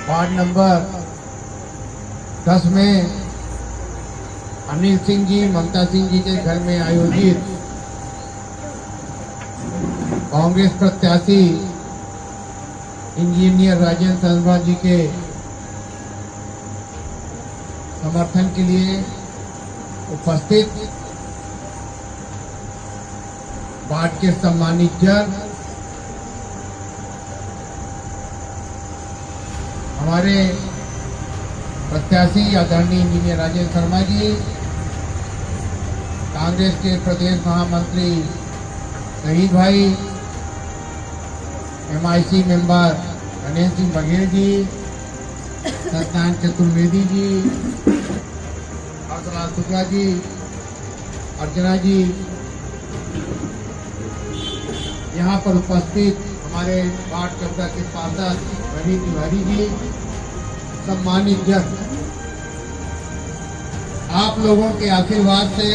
Ward number 10 में अनिल सिंह जी, ममता सिंह जी के घर में आयोजित कांग्रेस प्रत्याशी इंजीनियर राजेंद्र शर्मा जी के समर्थन के लिए उपस्थित वार्ड के सम्मानित जन, हमारे प्रत्याशी आदरणीय इंजीनियर राजेंद्र शर्मा जी, कांग्रेस के प्रदेश महामंत्री शहीद भाई, MIC मेंबर गणेश सिंह बघेल जी, सत्यनारायण चतुर्वेदी जी, हर्षलाल शुक्ला जी, अर्चना जी, यहाँ पर उपस्थित हमारे वार्ड 14 के पार्षद रवि तिवारी जी, सम्मानित जन, आप लोगों के आशीर्वाद से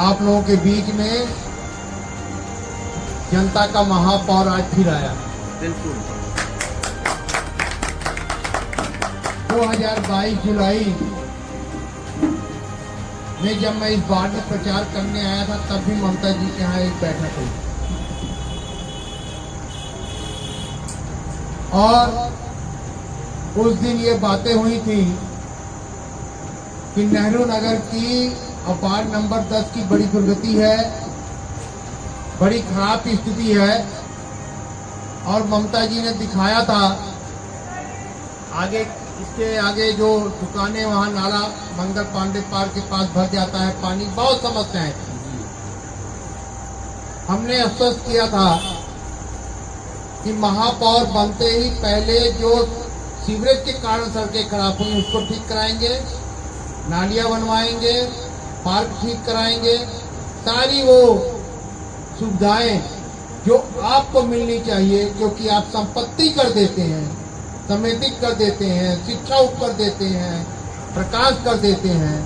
आप लोगों के बीच में जनता का महापौर आज फिर आया। बिल्कुल 2022 जुलाई में जब मैं इस वार्ड में प्रचार करने आया था, तब भी ममता जी के यहाँ एक बैठक हुई और उस दिन ये बातें हुई थी कि नेहरू नगर की और वार्ड नंबर 10 की बड़ी दुर्गति है, बड़ी खराब स्थिति है और ममता जी ने दिखाया था आगे, इसके आगे जो दुकानें, वहां नाला मंगल पांडे पार्क के पास भर जाता है पानी, बहुत समस्याएं थी। हमने आश्वस्त किया था कि महापौर बनते ही पहले जो सीवरेज के कारण सड़कें खराब हुई उसको ठीक कराएंगे, नालियां बनवाएंगे, पार्क ठीक कराएंगे, सारी वो सुविधाएं जो आपको मिलनी चाहिए, क्योंकि आप संपत्ति कर देते हैं, समेतिक कर देते हैं, शिक्षा ऊपर देते हैं, प्रकाश कर देते हैं,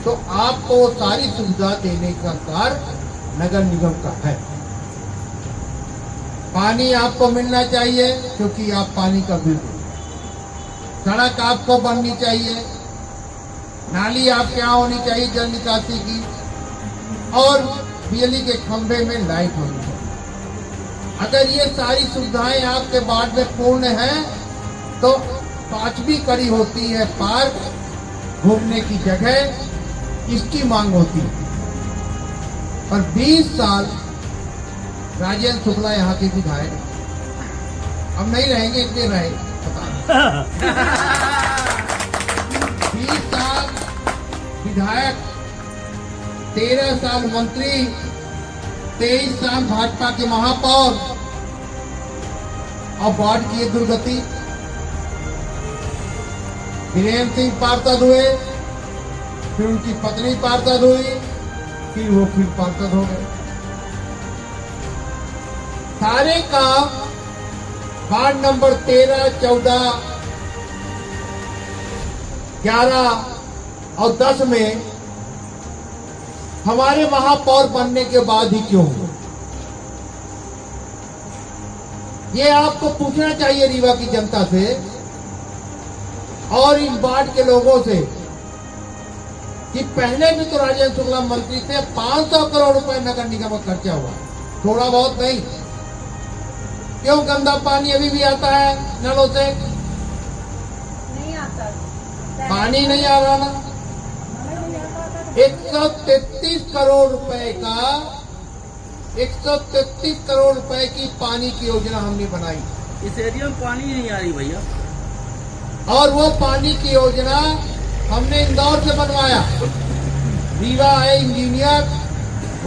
तो आपको सारी सुविधा देने का कार्य नगर निगम का है। पानी आपको मिलना चाहिए क्योंकि आप पानी का बिल दो, सड़क आपको बननी चाहिए, नाली आपके यहाँ होनी चाहिए जल निकासी की, और बिजली के खंभे में लाइट होनी चाहिए। अगर ये सारी सुविधाएं आपके वार्ड में पूर्ण हैं तो 5वीं कड़ी होती है पार्क, घूमने की जगह, इसकी मांग होती है। और 20 साल राजेंद्र शुक्ला यहाँ के विधायक, अब नहीं रहेंगे, इसलिए रहे बता 20 साल विधायक, 13 साल मंत्री, 23 साल भाजपा के महापौर, और वार्ड की दुर्गति। वीरेंद्र सिंह पार्षद हुए, फिर उनकी पत्नी पार्षद हुई, फिर वो फिर पार्षद हो गए। सारे काम वार्ड नंबर 13, 14, 11 और 10 में हमारे महापौर बनने के बाद ही क्यों? ये आपको पूछना चाहिए रीवा की जनता से और इन वार्ड के लोगों से कि पहले भी तो राजेंद्र शुक्ला मंत्री थे, 500 करोड़ रुपए नगर निगम का खर्चा हुआ, थोड़ा बहुत नहीं। क्यों गंदा पानी अभी भी आता है नलों से? नहीं आता, पानी नहीं आ रहा ना। 133 करोड़ रुपए का 133 करोड़ रुपए की पानी की योजना हमने बनाई। इस एरिया में पानी नहीं आ रही भैया, और वो पानी की योजना हमने इंदौर से बनवाया। रीवा आए इंजीनियर,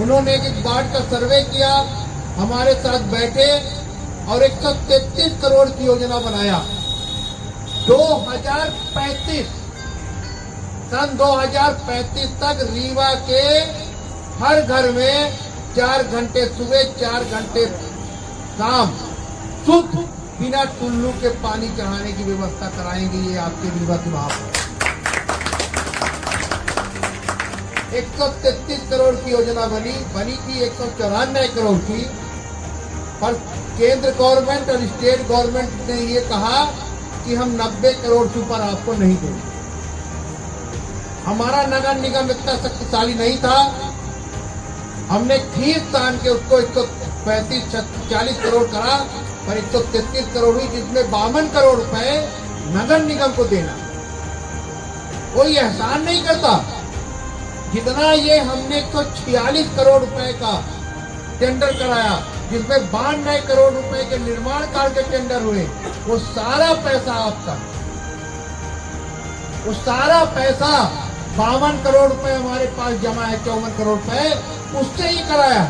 उन्होंने एक वार्ड का सर्वे किया, हमारे साथ बैठे और 133 करोड़ की योजना बनाया। 2035 सन 2035 तक रीवा के हर घर में 4 घंटे सुबह, 4 घंटे शाम शुद्ध बिना टुल्लू के पानी चढ़ाने की व्यवस्था कराएंगे। ये आपके रीवा की महापौर 133 करोड़ की योजना बनी थी 194 करोड़ की, पर केंद्र गवर्नमेंट और स्टेट गवर्नमेंट ने ये कहा कि हम 90 करोड़ से ऊपर आपको नहीं देंगे। हमारा नगर निगम इतना शक्तिशाली नहीं था, हमने खींच तान के उसको 135-40 करोड़ करा, पर 133 करोड़ हुई, जिसमें 52 करोड़ रुपए नगर निगम को देना। कोई एहसान नहीं करता जितना ये हमने 146 करोड़ रुपए का टेंडर कराया, जिसमें 92 करोड़ रुपए के निर्माण कार्य के टेंडर हुए। वो सारा पैसा आपका, वो सारा पैसा 52 करोड़ रुपए हमारे पास जमा है, 54 करोड़ रुपए उससे ही कराया।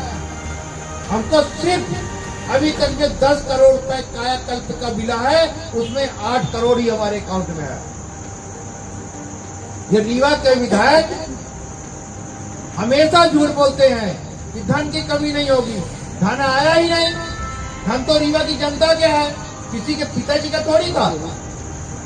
हमको सिर्फ अभी तक में 10 करोड़ रुपए कायाकल्प का मिला है, उसमें 8 करोड़ ही हमारे अकाउंट में आया। ये रीवा के विधायक हमेशा झूठ बोलते हैं कि धन की कमी नहीं होगी, धन आया ही नहीं। धन तो रीवा की जनता के है, किसी के पिताजी का थोड़ी था।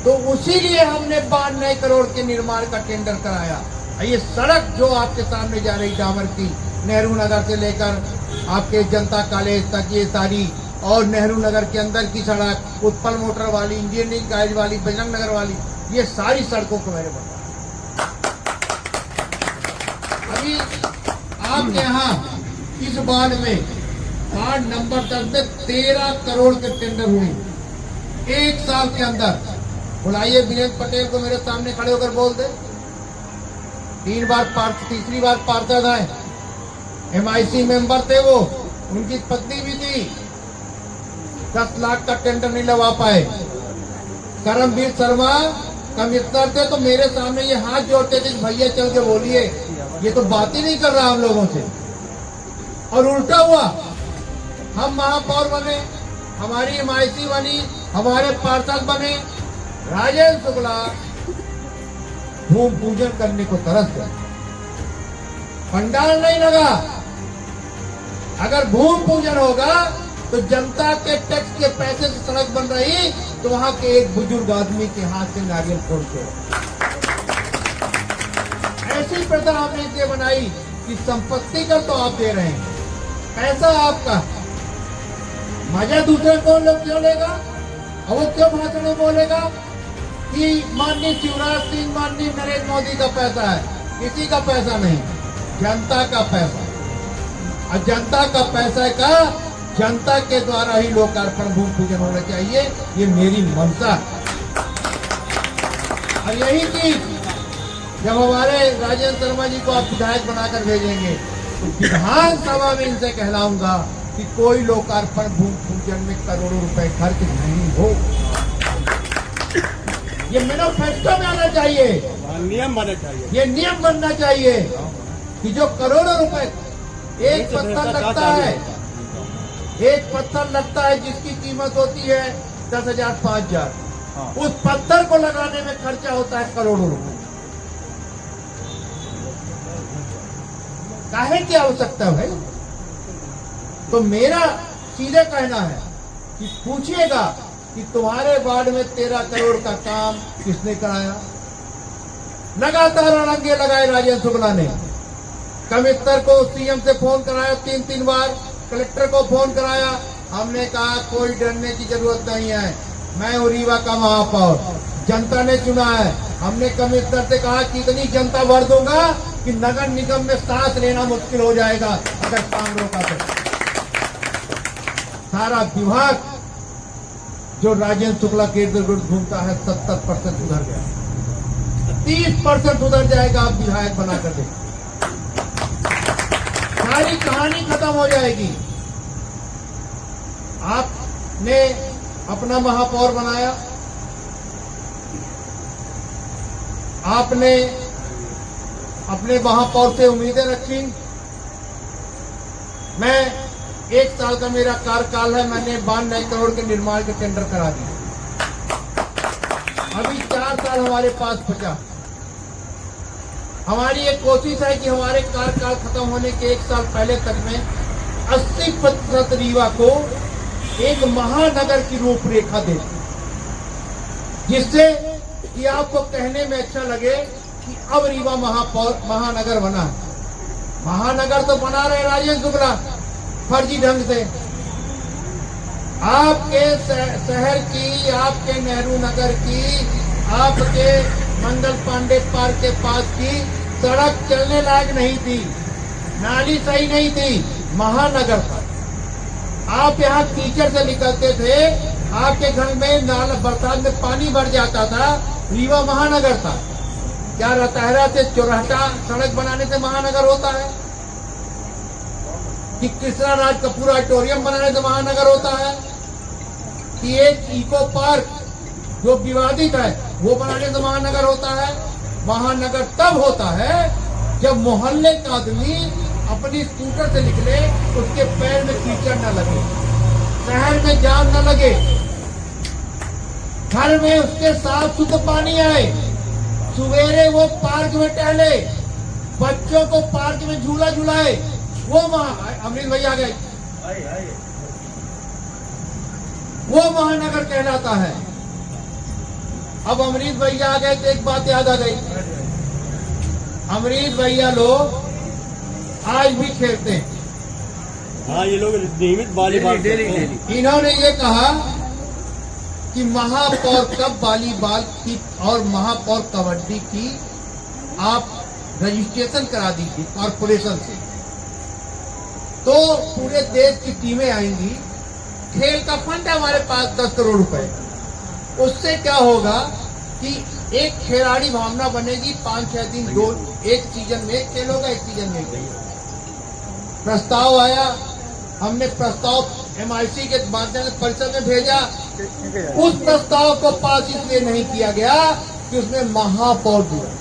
तो उसी लिए हमने 92 करोड़ के निर्माण का टेंडर कराया। ये सड़क जो आपके सामने जा रही डामर की, नेहरू नगर से लेकर आपके जनता कॉलेज तक, ये सारी, और नेहरू नगर के अंदर की सड़क, उत्पल मोटर वाली, इंजीनियरिंग कॉलेज वाली, बजरंग नगर वाली, ये सारी सड़कों को मैंने बताया। अभी आपके यहाँ इस वार्ड में वार्ड नंबर 10 में 13 करोड़ के टेंडर हुए एक साल के अंदर। बुलाइए वीरेंद्र पटेल को, मेरे सामने खड़े होकर बोल दे। तीसरी बार पार्षद है, MIC मेंबर थे वो, उनकी पत्नी भी थी। 10 लाख का टेंडर नहीं लगा पाए। करमवीर शर्मा कमिश्नर थे, तो मेरे सामने ये हाथ जोड़ते थे, भैया चल के बोलिए, ये तो बात ही नहीं कर रहा हम लोगों से। और उल्टा हुआ, हम महापौर बने, हमारी MIC बनी, हमारे पार्षद बने, राजेंद्र शुक्ला भूमि पूजन करने को तरस गए। पंडाल नहीं लगा। अगर भूमि पूजन होगा तो जनता के टैक्स के पैसे से सड़क बन रही, तो वहां के एक बुजुर्ग आदमी के हाथ से नारियल फोड़ के। ऐसी प्रथा हमने इसलिए बनाई कि संपत्ति कर तो आप दे रहे हैं, पैसा आपका, मजा दूसरे कौन लोग क्यों लेगा? और वो क्यों भाषण में बोलेगा कि माननीय शिवराज सिंह, माननीय नरेंद्र मोदी का पैसा है? किसी का पैसा नहीं, जनता का पैसा। और जनता का पैसा का जनता के द्वारा ही लोकार्पण भूमि पूजन होना चाहिए, ये मेरी मंशा। और यही चीज जब हमारे राजेंद्र शर्मा जी को आप विधायक बनाकर भेजेंगे, तो विधानसभा में इनसे कहलाऊंगा कि कोई लोकार्पण भूमि पूजन में करोड़ों रुपए खर्च नहीं हो। ये मैनिफेस्टो में आना चाहिए, नियम बनना चाहिए। ये नियम बनना चाहिए कि जो करोड़ों रुपए एक पत्थर लगता है, एक पत्थर लगता है जिसकी कीमत होती है 10,000 5,000, उस पत्थर को लगाने में खर्चा होता है करोड़ों रुपए। काहे की आवश्यकता है भाई? तो मेरा सीधे कहना है कि पूछिएगा कि तुम्हारे वार्ड में 13 करोड़ का काम किसने कराया? लगातार अड़ंगे लगाए राजेंद्र शुक्ला ने। कमिश्नर को, CM से फोन कराया 3 बार, कलेक्टर को फोन कराया। हमने कहा कोई डरने की जरूरत नहीं है, मैं हूं रीवा का महापौर, जनता ने चुना है। हमने कमिश्नर से कहा कि इतनी जनता भर दूंगा कि नगर निगम में सांस लेना मुश्किल हो जाएगा अगर काम रोका तो। सारा विभाग जो राजेंद्र शुक्ला के इर्द गिर्द घूमता है 70% सुधर गया, 30% सुधर जाएगा। आप विधायक बनाकर देखें, सारी कहानी खत्म हो जाएगी। आपने अपना महापौर बनाया, आपने अपने महापौर से उम्मीदें रखी। मैं 1 साल का मेरा कार्यकाल है, मैंने 92 करोड़ के निर्माण के टेंडर करा दिए। अभी 4 साल हमारे पास बचा। हमारी एक कोशिश है कि हमारे कार्यकाल खत्म होने के 1 साल पहले तक में 80% रीवा को एक महानगर की रूपरेखा दे, जिससे कि आपको कहने में अच्छा लगे कि अब रीवा महानगर बना है। महानगर तो बना रहे राजेंद्र शुक्ला फर्जी ढंग से। आपके शहर की, आपके नेहरू नगर की, आपके मंगल पांडे पार्क के पास की सड़क चलने लायक नहीं थी, नाली सही नहीं थी, महानगर था। आप यहाँ कीचड़ से निकलते थे, आपके घर में नाला बरसात में पानी भर जाता था, रीवा महानगर था। क्या रतहरा से चौराहा सड़क बनाने से महानगर होता है? कि कृष्णा राज कपूर ऑडिटोरियम बनाने से महानगर होता है? कि एक इको पार्क जो विवादित है वो बनाने से महानगर होता है? महानगर तब होता है जब मोहल्ले का आदमी अपनी स्कूटर से निकले, उसके पैर में कीचड़ न लगे, शहर में जाम न लगे, घर में उसके साफ शुद्ध पानी आए, सवेरे वो पार्क में टहले, बच्चों को पार्क में झूला झूलाए। वो अमरीश भैया आ गए, वो महानगर कहलाता है। अब अमरीश भैया आ गए तो एक बात याद आ गई, अमरीश भैया लोग आज भी खेलते हैं। हाँ, ये लोग नियमित वॉलीबॉल खेलते हैं। इन्होंने ये कहा कि महापौर कब वॉलीबॉल की और महापौर कबड्डी की आप रजिस्ट्रेशन करा दीजिए कॉर्पोरेशन से, तो पूरे देश की टीमें आएंगी। खेल का फंड है हमारे पास 10 करोड़ रुपए, उससे क्या होगा कि एक खिलाड़ी भावना बनेगी, 5-6 दिन दो, एक सीजन में एक खेल होगा, एक सीजन में एक खेल होगा। प्रस्ताव आया, हमने प्रस्ताव MIC के माध्यम से परिषद में भेजा। उस प्रस्ताव को पास इसलिए नहीं किया गया कि उसमें महापौर जुड़ा।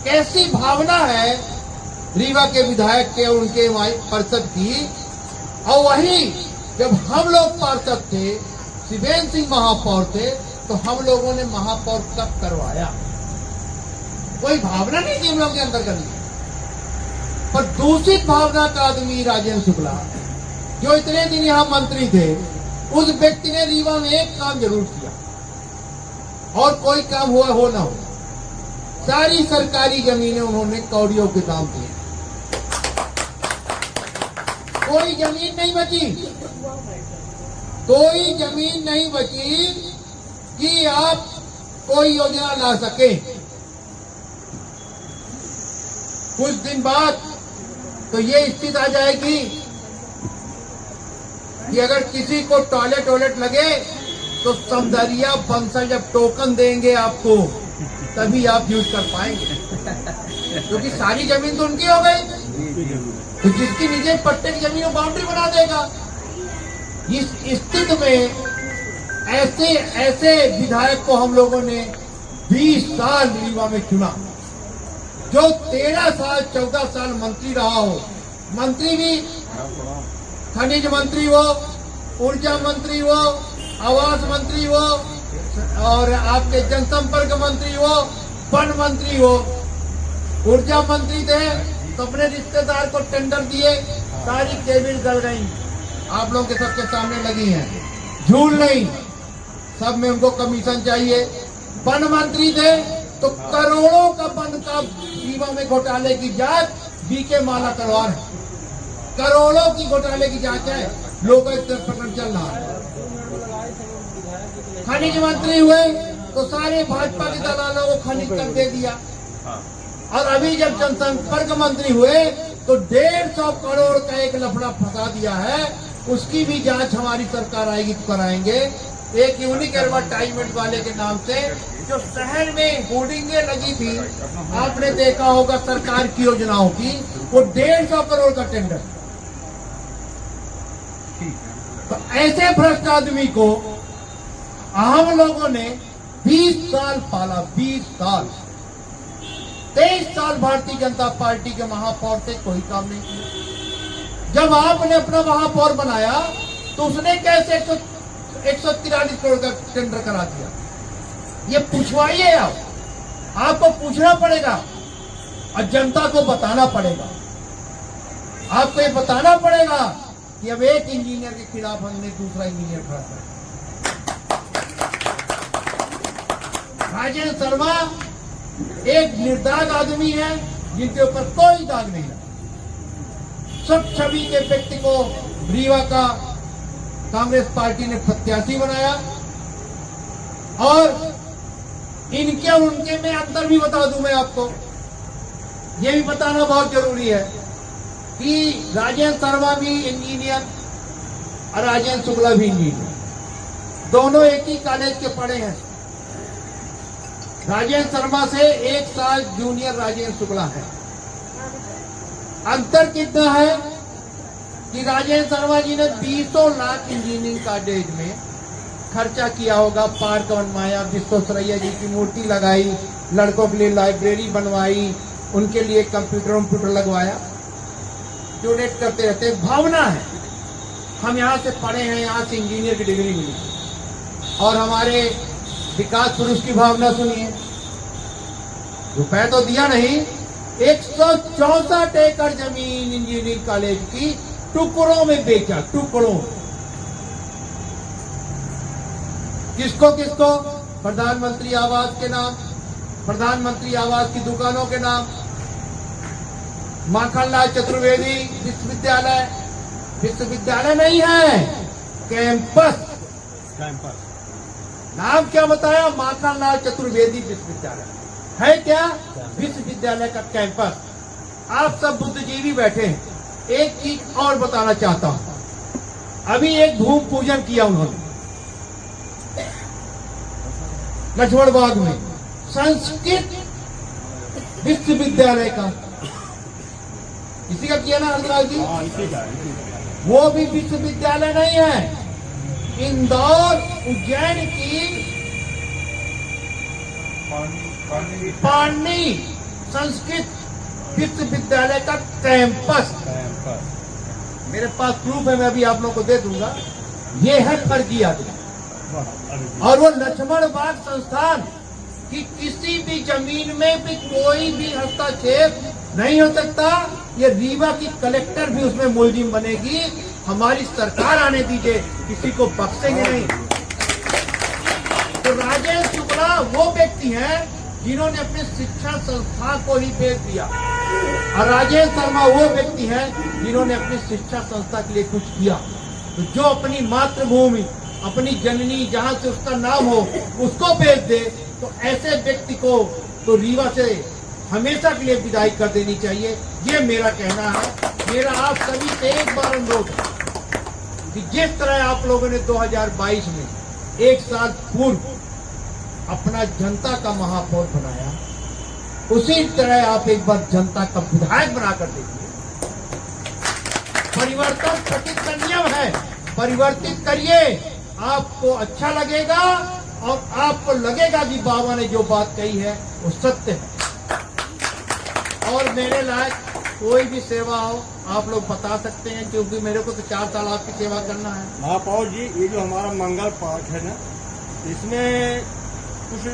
कैसी भावना है रीवा के विधायक के और उनके परिषद की। और वही जब हम लोग पार्षद थे, शिवेंद्र सिंह महापौर थे, तो हम लोगों ने महापौर कब करवाया? कोई भावना नहीं थी हम लोग के अंदर करनी। पर दूषित भावना का आदमी राजेंद्र शुक्ला, जो इतने दिन यहाँ मंत्री थे, उस व्यक्ति ने रीवा में एक काम जरूर किया, और कोई काम हुआ हो ना हो, सारी सरकारी जमीनें उन्होंने कौड़ियों के दाम दिए। कोई जमीन नहीं बची, कोई जमीन नहीं बची कि आप कोई योजना ला सके। कुछ दिन बाद तो ये स्थिति आ जाएगी कि अगर किसी को टॉयलेट लगे तो समदरिया बंसल जब टोकन देंगे आपको, तभी आप यूज कर पाएंगे, क्योंकि सारी जमीन तो उनकी हो गई। तो जिसकी निजी पट्टे की जमीन बाउंड्री बना देगा। इस स्थिति में ऐसे विधायक को हम लोगों ने 20 साल रीवा में चुना, जो 13 साल 14 साल मंत्री रहा हो। मंत्री भी खनिज मंत्री हो, ऊर्जा मंत्री हो, आवास मंत्री हो, और आपके जनसंपर्क मंत्री हो, वन मंत्री हो। ऊर्जा मंत्री थे तो अपने रिश्तेदार को टेंडर दिए, सारी केबिल गल गई, आप लोगों के सबके सामने लगी हैं, झूठ नहीं, सब में उनको कमीशन चाहिए। वन मंत्री थे तो करोड़ों का वन का रीवा में घोटाले की जांच बीके माला तलवार है, करोड़ों की घोटाले की जांच है, लोगों का प्रकरण चल रहा है। खनिज मंत्री हुए तो सारे भाजपा के दलालों को खनिज कर दे दिया, और अभी जब जनसंपर्क मंत्री हुए तो 150 करोड़ का एक लफड़ा फंसा दिया है। उसकी भी जांच हमारी सरकार आएगी तो कराएंगे। एक यूनिक एडवर्टाइजमेंट वाले के नाम से जो शहर में होर्डिंगे लगी थी, आपने देखा होगा सरकार की योजनाओं की, वो 150 करोड़ का टेंडर। तो ऐसे भ्रष्ट आदमी को हम लोगों ने 20 साल पाला, 20 साल। 23 साल भारतीय जनता पार्टी के महापौर थे, कोई काम नहीं किया। जब आपने अपना महापौर बनाया तो उसने कैसे 143 करोड़ का टेंडर करा दिया? ये पूछवाइए, आपको पूछना पड़ेगा और जनता को बताना पड़ेगा। आपको ये बताना पड़ेगा कि अब एक इंजीनियर के खिलाफ हमने दूसरा इंजीनियर खड़ा किया। राजेंद्र शर्मा एक निर्दाग आदमी है, जिनके ऊपर कोई दाग नहीं लगा। सब छवि के व्यक्ति को रीवा का कांग्रेस पार्टी ने प्रत्याशी बनाया। और इनके और उनके में अंतर भी बता दूं मैं आपको, ये भी बताना बहुत जरूरी है कि राजेंद्र शर्मा भी इंजीनियर और राजेंद्र शुक्ला भी इंजीनियर, दोनों एक ही कॉलेज के पढ़े हैं। राजेंद्र शर्मा से 1 साल जूनियर राजेंद्र शुक्ला है। अंतर कितना है कि राजेंद्र शर्मा जी ने 20 लाख इंजीनियरिंग कॉलेज में खर्चा किया होगा, पार्क बनवाया, विश्वेश्वरैया जी की मूर्ति लगाई, लड़कों के लिए लाइब्रेरी बनवाई, उनके लिए कंप्यूटर लगवाया। डोनेट करते रहते, भावना है। हम यहाँ से पढ़े हैं, यहाँ से इंजीनियर की डिग्री मिली। और हमारे विकास पुरुष की भावना सुनिए, रुपए तो दिया नहीं, 164 एकड़ जमीन इंजीनियरिंग कॉलेज की टुकड़ों में बेचा, टुकड़ों। किसको किसको? प्रधानमंत्री आवास के नाम, प्रधानमंत्री आवास की दुकानों के नाम, माखनलाल चतुर्वेदी विश्वविद्यालय, विश्वविद्यालय नहीं है, कैंपस। नाम क्या बताया? माखनलाल चतुर्वेदी विश्वविद्यालय है। क्या? विश्वविद्यालय का कैंपस। आप सब बुद्धिजीवी बैठे हैं, एक चीज और बताना चाहता हूं। अभी एक भूमि पूजन किया उन्होंने लक्ष्मण बाग में, संस्कृत विश्वविद्यालय का। इसी का किया ना हरदराज जी? वो भी विश्वविद्यालय नहीं है। इंदौर उज्जैन की पाणिनि संस्कृत विश्वविद्यालय का कैंपस। मेरे पास प्रूफ है, मैं अभी आप लोगों को दे दूंगा। ये है फर्जी आदमी। और वो लक्ष्मण बाग संस्थान की किसी भी जमीन में भी कोई भी हस्तक्षेप नहीं हो सकता। ये रीवा की कलेक्टर भी उसमें मुलजिम बनेगी। हमारी सरकार आने दीजिए, किसी को बख्शेंगे नहीं। तो राजेंद्र शुक्ला वो व्यक्ति हैं जिन्होंने अपने शिक्षा संस्थान को ही बेच दिया, और राजेंद्र शर्मा वो व्यक्ति हैं जिन्होंने अपनी शिक्षा संस्था के लिए कुछ किया। तो जो अपनी मातृभूमि, अपनी जननी, जहां से उसका नाम हो, उसको बेच दे, तो ऐसे व्यक्ति को तो रीवा से हमेशा के लिए विदाई कर देनी चाहिए। ये मेरा कहना है। मेरा आप सभी से एक बार अनुरोध है कि जिस तरह आप लोगों ने 2022 में 1 साल पूर्व अपना जनता का महापौर बनाया, उसी तरह आप एक बार जनता का विधायक बनाकर देखिए। परिवर्तन प्रकृति का नियम है, परिवर्तित करिए। आपको अच्छा लगेगा और आपको लगेगा कि बाबा ने जो बात कही है वो सत्य है। और मेरे लायक कोई भी सेवा हो आप लोग बता सकते हैं, क्योंकि मेरे को तो 4 साल आपकी सेवा करना है। महापौर जी, ये जो हमारा मंगल पार्क है ना, इसमें कुछ